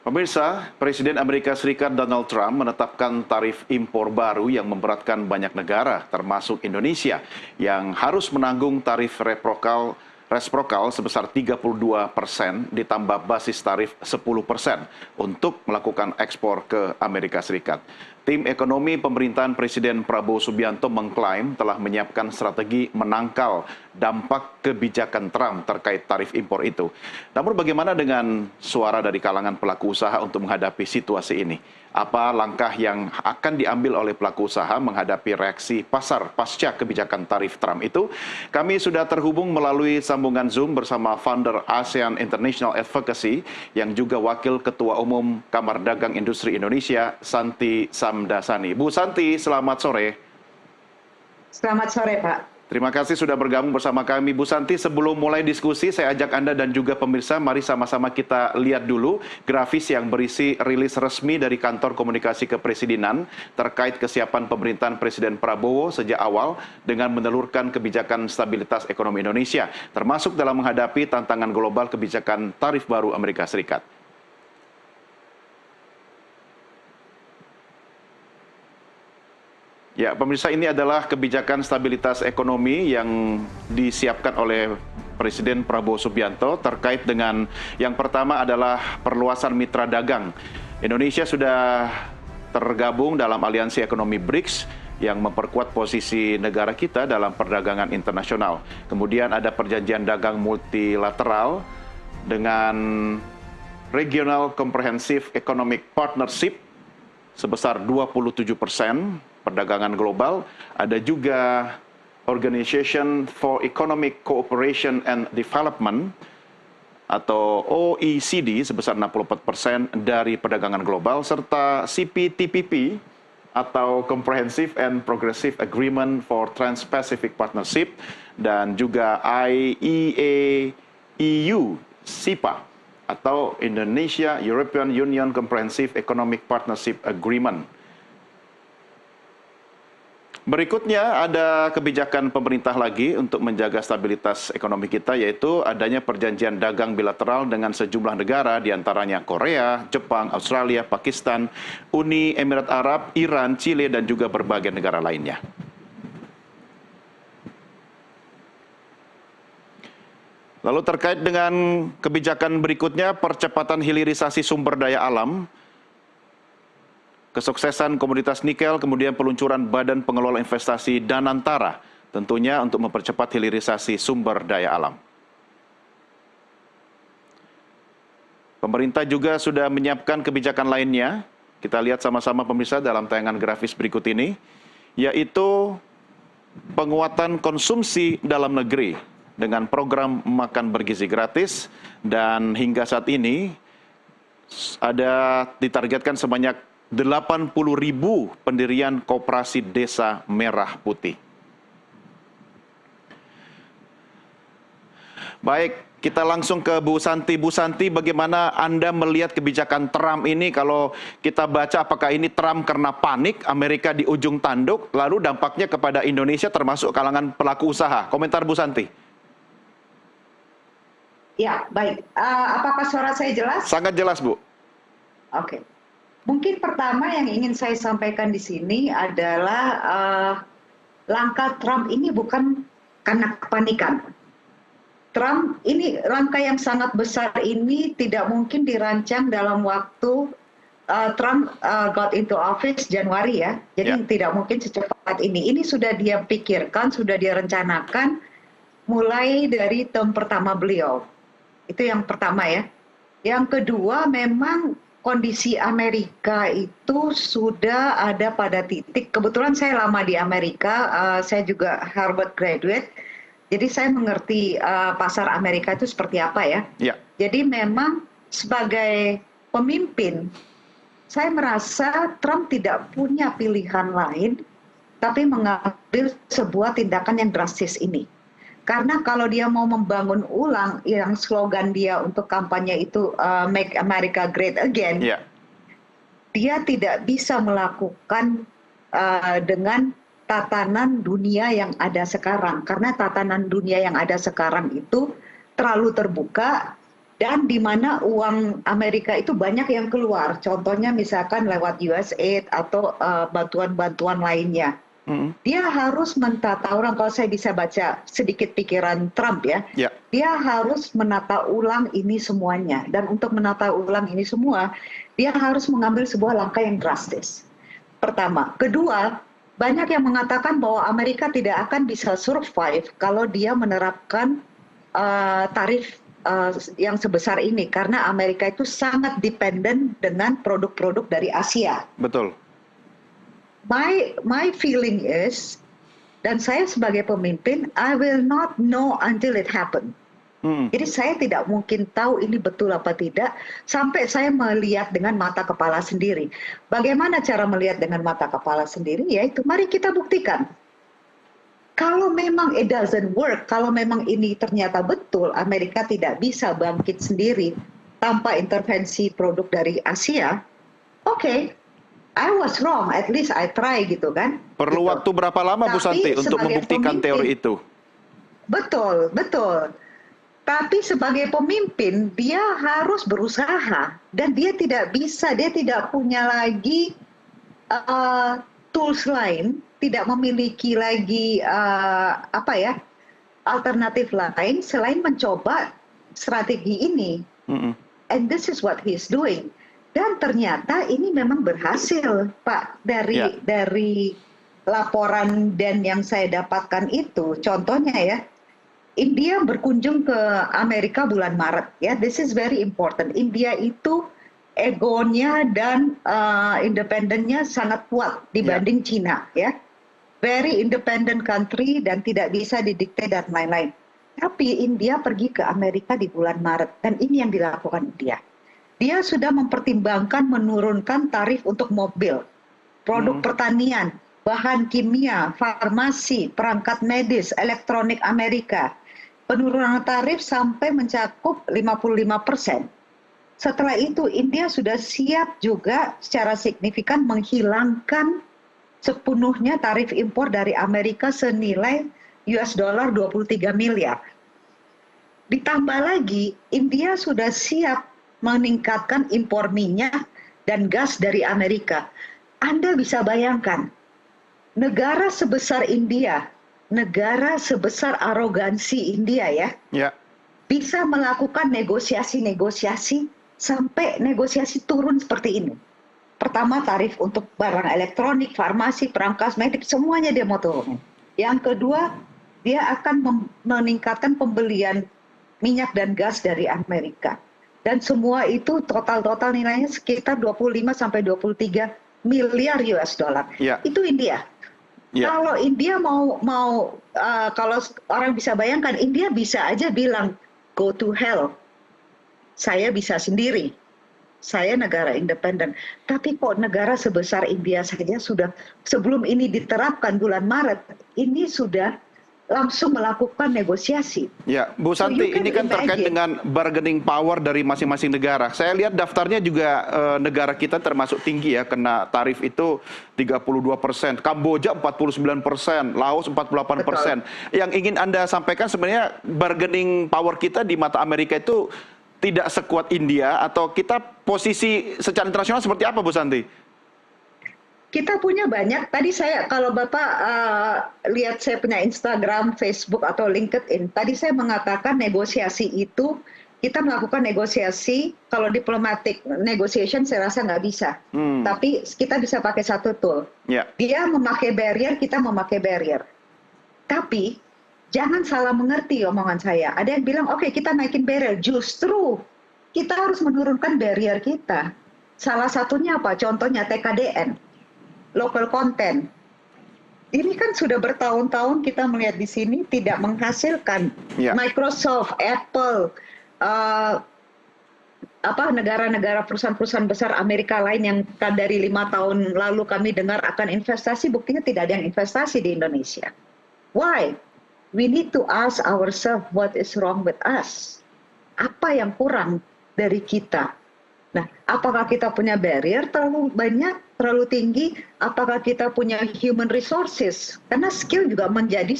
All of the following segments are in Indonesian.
Pemirsa, Presiden Amerika Serikat Donald Trump menetapkan tarif impor baru yang memberatkan banyak negara, termasuk Indonesia, yang harus menanggung tarif resiprokal sebesar 32% ditambah basis tarif 10% untuk melakukan ekspor ke Amerika Serikat. Tim ekonomi pemerintahan Presiden Prabowo Subianto mengklaim telah menyiapkan strategi menangkal dampak kebijakan Trump terkait tarif impor itu. Namun bagaimana dengan suara dari kalangan pelaku usaha untuk menghadapi situasi ini? Apa langkah yang akan diambil oleh pelaku usaha menghadapi reaksi pasar pasca kebijakan tarif Trump itu? Kami sudah terhubung melalui sambungan Zoom bersama founder ASEAN International Advocacy yang juga Wakil Ketua Umum Kamar Dagang Industri Indonesia, Santi Samdasani. Bu Santi, selamat sore. Selamat sore, Pak. Terima kasih sudah bergabung bersama kami. Bu Santi, sebelum mulai diskusi, saya ajak Anda dan juga pemirsa, mari sama-sama kita lihat dulu grafis yang berisi rilis resmi dari Kantor Komunikasi Kepresidenan terkait kesiapan pemerintahan Presiden Prabowo sejak awal dengan menelurkan kebijakan stabilitas ekonomi Indonesia, termasuk dalam menghadapi tantangan global kebijakan tarif baru Amerika Serikat. Ya, pemirsa, ini adalah kebijakan stabilitas ekonomi yang disiapkan oleh Presiden Prabowo Subianto terkait dengan yang pertama adalah perluasan mitra dagang. Indonesia sudah tergabung dalam aliansi ekonomi BRICS yang memperkuat posisi negara kita dalam perdagangan internasional. Kemudian ada perjanjian dagang multilateral dengan Regional Comprehensive Economic Partnership sebesar 27% perdagangan global. Ada juga Organization for Economic Cooperation and Development atau OECD sebesar 64% dari perdagangan global, serta CPTPP atau Comprehensive and Progressive Agreement for Trans-Pacific Partnership, dan juga IEA EU SIPA atau Indonesia European Union Comprehensive Economic Partnership Agreement. Berikutnya ada kebijakan pemerintah lagi untuk menjaga stabilitas ekonomi kita, yaitu adanya perjanjian dagang bilateral dengan sejumlah negara, diantaranya Korea, Jepang, Australia, Pakistan, Uni Emirat Arab, Iran, Chile, dan juga berbagai negara lainnya. Lalu terkait dengan kebijakan berikutnya, percepatan hilirisasi sumber daya alam, kesuksesan komoditas nikel, kemudian peluncuran Badan Pengelola Investasi Danantara, tentunya untuk mempercepat hilirisasi sumber daya alam. Pemerintah juga sudah menyiapkan kebijakan lainnya, kita lihat sama-sama pemirsa dalam tayangan grafis berikut ini, yaitu penguatan konsumsi dalam negeri dengan program makan bergizi gratis, dan hingga saat ini ada ditargetkan sebanyak 80.000 pendirian koperasi desa merah putih. Baik, kita langsung ke Bu Santi. Bu Santi, bagaimana Anda melihat kebijakan Trump ini? Kalau kita baca, apakah ini Trump karena panik, Amerika di ujung tanduk, lalu dampaknya kepada Indonesia termasuk kalangan pelaku usaha? Komentar Bu Santi. Ya, baik. Apakah suara saya jelas? Sangat jelas, Bu. Oke. Mungkin pertama yang ingin saya sampaikan di sini adalah langkah Trump ini bukan karena kepanikan. Trump ini langkah yang sangat besar ini tidak mungkin dirancang dalam waktu Trump got into office Januari ya. Jadi tidak mungkin secepat ini. Ini sudah dia pikirkan, sudah dia rencanakan mulai dari term pertama beliau. Itu yang pertama ya. Yang kedua, memang kondisi Amerika itu sudah ada pada titik, kebetulan saya lama di Amerika, saya juga Harvard graduate, jadi saya mengerti pasar Amerika itu seperti apa ya. Jadi memang sebagai pemimpin, saya merasa Trump tidak punya pilihan lain, tapi mengambil sebuah tindakan yang drastis ini. Karena kalau dia mau membangun ulang yang slogan dia untuk kampanye itu Make America Great Again, dia tidak bisa melakukan dengan tatanan dunia yang ada sekarang. Karena tatanan dunia yang ada sekarang itu terlalu terbuka, dan di mana uang Amerika itu banyak yang keluar. Contohnya misalkan lewat USAID atau bantuan-bantuan lainnya. Dia harus mentata ulang, kalau saya bisa baca sedikit pikiran Trump ya, dia harus menata ulang ini semuanya. Dan untuk menata ulang ini semua, dia harus mengambil sebuah langkah yang drastis. Pertama. Kedua, banyak yang mengatakan bahwa Amerika tidak akan bisa survive kalau dia menerapkan tarif yang sebesar ini, karena Amerika itu sangat dependen dengan produk-produk dari Asia. Betul. My feeling is, dan saya sebagai pemimpin, I will not know until it happen. Jadi saya tidak mungkin tahu ini betul apa tidak sampai saya melihat dengan mata kepala sendiri. Bagaimana cara melihat dengan mata kepala sendiri? Yaitu mari kita buktikan. Kalau memang it doesn't work, kalau memang ini ternyata betul Amerika tidak bisa bangkit sendiri tanpa intervensi produk dari Asia, oke. I was wrong, at least I try gitu kan. Perlu waktu berapa lama Bu Santi untuk membuktikan teori itu? Betul, betul. Tapi sebagai pemimpin dia harus berusaha dan dia tidak bisa, dia tidak punya lagi tools lain, tidak memiliki lagi alternatif lain selain mencoba strategi ini. And this is what he's doing. Dan ternyata ini memang berhasil, Pak. Dari laporan dan yang saya dapatkan itu, contohnya ya, India berkunjung ke Amerika bulan Maret. Ya, this is very important. India itu egonya dan independennya sangat kuat dibanding Cina. Ya, very independent country dan tidak bisa didikte dan lain-lain. Tapi India pergi ke Amerika di bulan Maret dan ini yang dilakukan India. Dia sudah mempertimbangkan menurunkan tarif untuk mobil, produk pertanian, bahan kimia, farmasi, perangkat medis, elektronik Amerika. Penurunan tarif sampai mencakup 55%. Setelah itu India sudah siap juga secara signifikan menghilangkan sepenuhnya tarif impor dari Amerika senilai $23 miliar. Ditambah lagi, India sudah siap meningkatkan impor minyak dan gas dari Amerika. Anda bisa bayangkan, negara sebesar India, negara sebesar arogansi India ya, bisa melakukan negosiasi-negosiasi sampai negosiasi turun seperti ini. Pertama, tarif untuk barang elektronik, farmasi, perangkat medis, semuanya dia mau turun. Yang kedua, dia akan meningkatkan pembelian minyak dan gas dari Amerika. Dan semua itu total nilainya sekitar 25 sampai 23 miliar US dollar. Itu India. Kalau India kalau orang bisa bayangkan, India bisa aja bilang, go to hell. Saya bisa sendiri. Saya negara independen. Tapi kok negara sebesar India saja sudah, sebelum ini diterapkan bulan Maret, ini sudah langsung melakukan negosiasi. Ya, Bu Santi, ini kan terkait dengan bargaining power dari masing-masing negara. Saya lihat daftarnya juga negara kita termasuk tinggi ya, kena tarif itu 32%, Kamboja 49%, Laos 48%. Yang ingin Anda sampaikan sebenarnya bargaining power kita di mata Amerika itu tidak sekuat India, atau kita posisi secara internasional seperti apa, Bu Santi? Kita punya banyak. Tadi saya, kalau Bapak lihat saya punya Instagram, Facebook, atau LinkedIn, tadi saya mengatakan negosiasi itu, kita melakukan negosiasi, kalau diplomatic negotiation saya rasa nggak bisa. Tapi kita bisa pakai satu tool. Dia memakai barrier, kita memakai barrier. Tapi, jangan salah mengerti omongan saya. Ada yang bilang, oke, kita naikin barrier. Justru, kita harus menurunkan barrier kita. Salah satunya apa? Contohnya TKDN. Local content. Ini kan sudah bertahun-tahun kita melihat di sini tidak menghasilkan. Microsoft, Apple, negara-negara perusahaan-perusahaan besar Amerika lain yang dari 5 tahun lalu kami dengar akan investasi, buktinya tidak ada yang investasi di Indonesia. Why? We need to ask ourselves what is wrong with us. Apa yang kurang dari kita? Nah, apakah kita punya barrier terlalu banyak, terlalu tinggi? Apakah kita punya human resources? Karena skill juga menjadi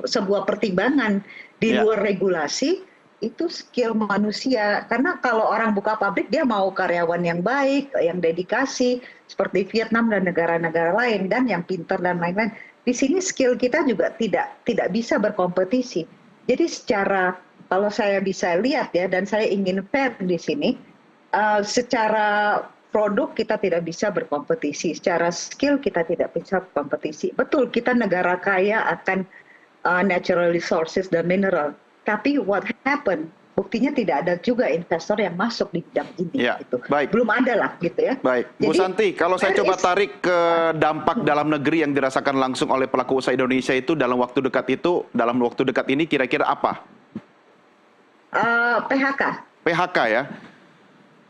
sebuah pertimbangan di luar regulasi. itu skill manusia. Karena kalau orang buka pabrik, dia mau karyawan yang baik, yang dedikasi, seperti Vietnam dan negara-negara lain, dan yang pintar dan lain-lain. Di sini skill kita juga tidak bisa berkompetisi. Jadi secara, kalau saya bisa lihat ya, dan saya ingin fair di sini, secara produk kita tidak bisa berkompetisi, secara skill kita tidak bisa berkompetisi. Betul, kita negara kaya akan natural resources dan mineral. Tapi what happened? Buktinya tidak ada juga investor yang masuk di bidang ini. Ya, gitu. baik. Belum ada lah gitu ya. Baik, Bu Jadi, Santi, kalau saya coba tarik ke dampak dalam negeri yang dirasakan langsung oleh pelaku usaha Indonesia itu dalam waktu dekat ini kira-kira apa? PHK. PHK ya?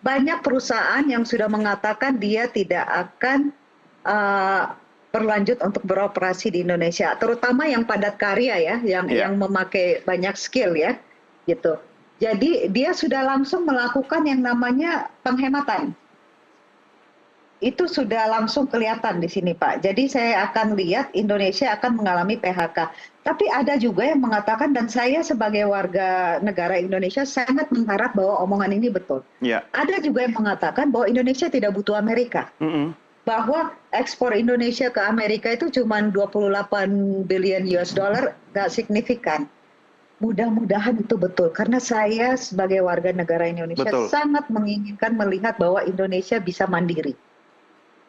Banyak perusahaan yang sudah mengatakan dia tidak akan berlanjut untuk beroperasi di Indonesia, terutama yang padat karya ya, yang memakai banyak skill ya, gitu. Jadi dia sudah langsung melakukan yang namanya penghematan. Itu sudah langsung kelihatan di sini, Pak. Jadi saya akan lihat Indonesia akan mengalami PHK. Tapi ada juga yang mengatakan, dan saya sebagai warga negara Indonesia sangat mengharap bahwa omongan ini betul. Ya. Ada juga yang mengatakan bahwa Indonesia tidak butuh Amerika. Bahwa ekspor Indonesia ke Amerika itu cuma 28 billion US dollar, nggak signifikan. Mudah-mudahan itu betul, karena saya sebagai warga negara Indonesia sangat menginginkan melihat bahwa Indonesia bisa mandiri.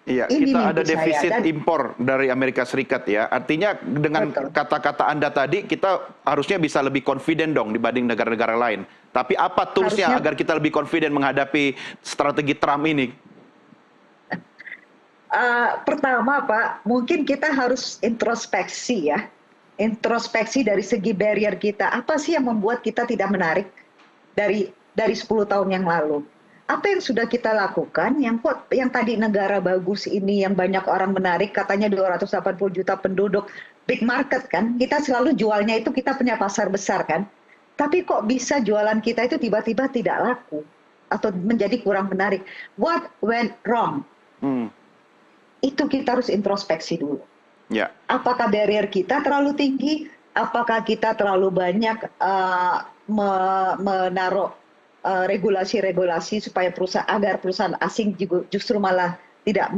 Iya, Ini kita ada mimpi defisit saya. impor dari Amerika Serikat ya. Artinya dengan kata-kata Anda tadi, kita harusnya bisa lebih confident dong dibanding negara-negara lain. Tapi apa toolsnya agar kita lebih confident menghadapi strategi Trump ini? Pertama, Pak, mungkin kita harus introspeksi ya. Introspeksi dari segi barrier kita. Apa sih yang membuat kita tidak menarik dari 10 tahun yang lalu? Apa yang sudah kita lakukan yang tadi negara bagus ini, yang banyak orang menarik, katanya 280 juta penduduk, big market kan, kita selalu jualnya itu kita punya pasar besar kan. Tapi kok bisa jualan kita itu tiba-tiba tidak laku atau menjadi kurang menarik? What went wrong? Itu kita harus introspeksi dulu. Ya. Apakah barrier kita terlalu tinggi? Apakah kita terlalu banyak menaruh regulasi-regulasi supaya agar perusahaan asing juga justru malah tidak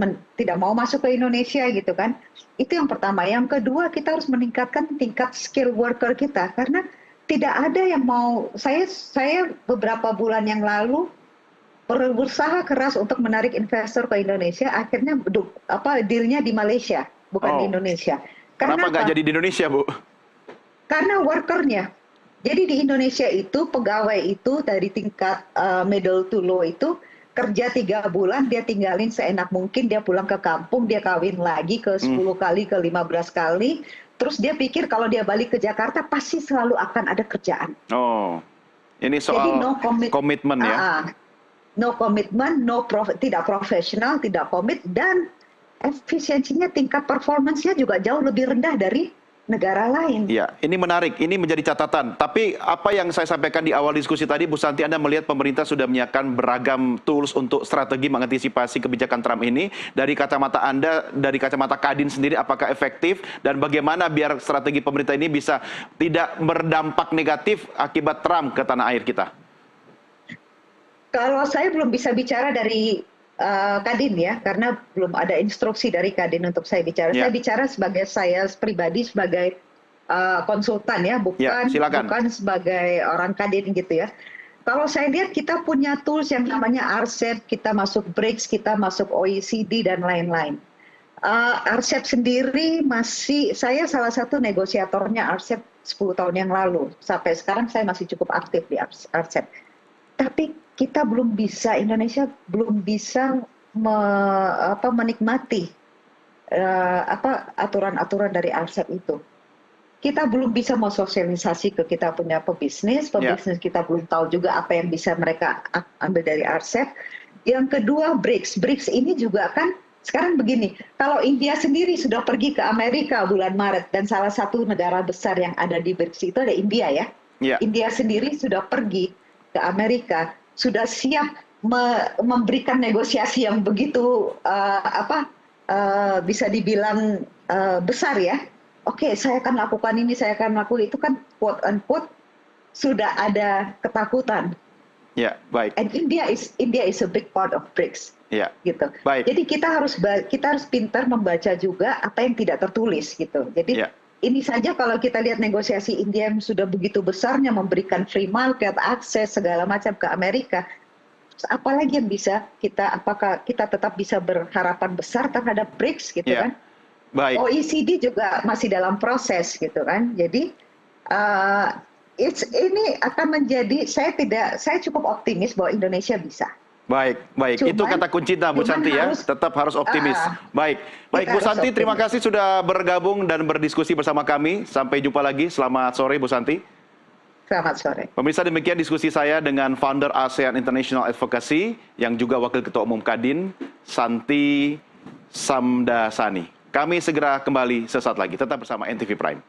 mau masuk ke Indonesia gitu kan? Itu yang pertama. Yang kedua, kita harus meningkatkan tingkat skill worker kita, karena tidak ada yang mau. Saya beberapa bulan yang lalu berusaha keras untuk menarik investor ke Indonesia, akhirnya dealnya di Malaysia, bukan di Indonesia. Kenapa nggak jadi di Indonesia, Bu? Karena workernya. Jadi di Indonesia itu pegawai itu dari tingkat middle to low itu kerja 3 bulan, dia tinggalin seenak mungkin, dia pulang ke kampung, dia kawin lagi ke 10 kali, ke 15 kali, terus dia pikir kalau dia balik ke Jakarta pasti selalu akan ada kerjaan. Oh, ini soal komitmen ya? No komitmen, tidak profesional, tidak komit, dan efisiensinya, tingkat performance-nya juga jauh lebih rendah dari negara lain. Ya, ini menarik, ini menjadi catatan. Tapi apa yang saya sampaikan di awal diskusi tadi, Bu Santi, Anda melihat pemerintah sudah menyiapkan beragam tools untuk strategi mengantisipasi kebijakan Trump ini. Dari kacamata Anda, dari kacamata Kadin sendiri, apakah efektif? Dan bagaimana biar strategi pemerintah ini bisa tidak berdampak negatif akibat Trump ke tanah air kita? Kalau saya belum bisa bicara dari Kadin ya, karena belum ada instruksi dari Kadin untuk saya bicara. Saya bicara sebagai saya pribadi, sebagai konsultan ya, bukan sebagai orang Kadin gitu ya. Kalau saya lihat kita punya tools yang namanya RCEP, kita masuk BRICS, kita masuk OECD dan lain-lain. RCEP sendiri saya salah satu negosiatornya RCEP 10 tahun yang lalu. Sampai sekarang saya masih cukup aktif di RCEP. Tapi kita belum bisa, Indonesia belum bisa menikmati aturan-aturan dari RCEP itu. Kita belum bisa mau sosialisasi ke kita punya pebisnis kita belum tahu juga apa yang bisa mereka ambil dari RCEP. Yang kedua, BRICS. BRICS ini juga kan sekarang begini, kalau India sendiri sudah pergi ke Amerika bulan Maret, dan salah satu negara besar yang ada di BRICS itu ada India ya. India sendiri sudah pergi ke Amerika, sudah siap memberikan negosiasi yang begitu bisa dibilang besar ya. Oke, saya akan lakukan ini, saya akan lakukan itu, kan quote unquote sudah ada ketakutan. Ya, baik. And India is a big part of BRICS. Ya, Gitu. baik. Jadi kita harus pintar membaca juga apa yang tidak tertulis gitu. Jadi Ya. ini saja kalau kita lihat negosiasi India yang sudah begitu besarnya memberikan free market, akses segala macam ke Amerika, apalagi yang bisa apakah kita tetap bisa berharapan besar terhadap BRICS gitu Ya. kan? Baik. OECD juga masih dalam proses gitu kan. Jadi ini akan menjadi saya cukup optimis bahwa Indonesia bisa. Baik, baik. Itu kata kunci Bu Santi ya, tetap harus optimis. Baik, baik Bu Santi, terima kasih sudah bergabung dan berdiskusi bersama kami. Sampai jumpa lagi. Selamat sore Bu Santi. Selamat sore. Pemirsa, demikian diskusi saya dengan founder ASEAN International Advocacy yang juga Wakil Ketua Umum Kadin, Santi Samdasani. Kami segera kembali sesaat lagi. Tetap bersama NTV Prime.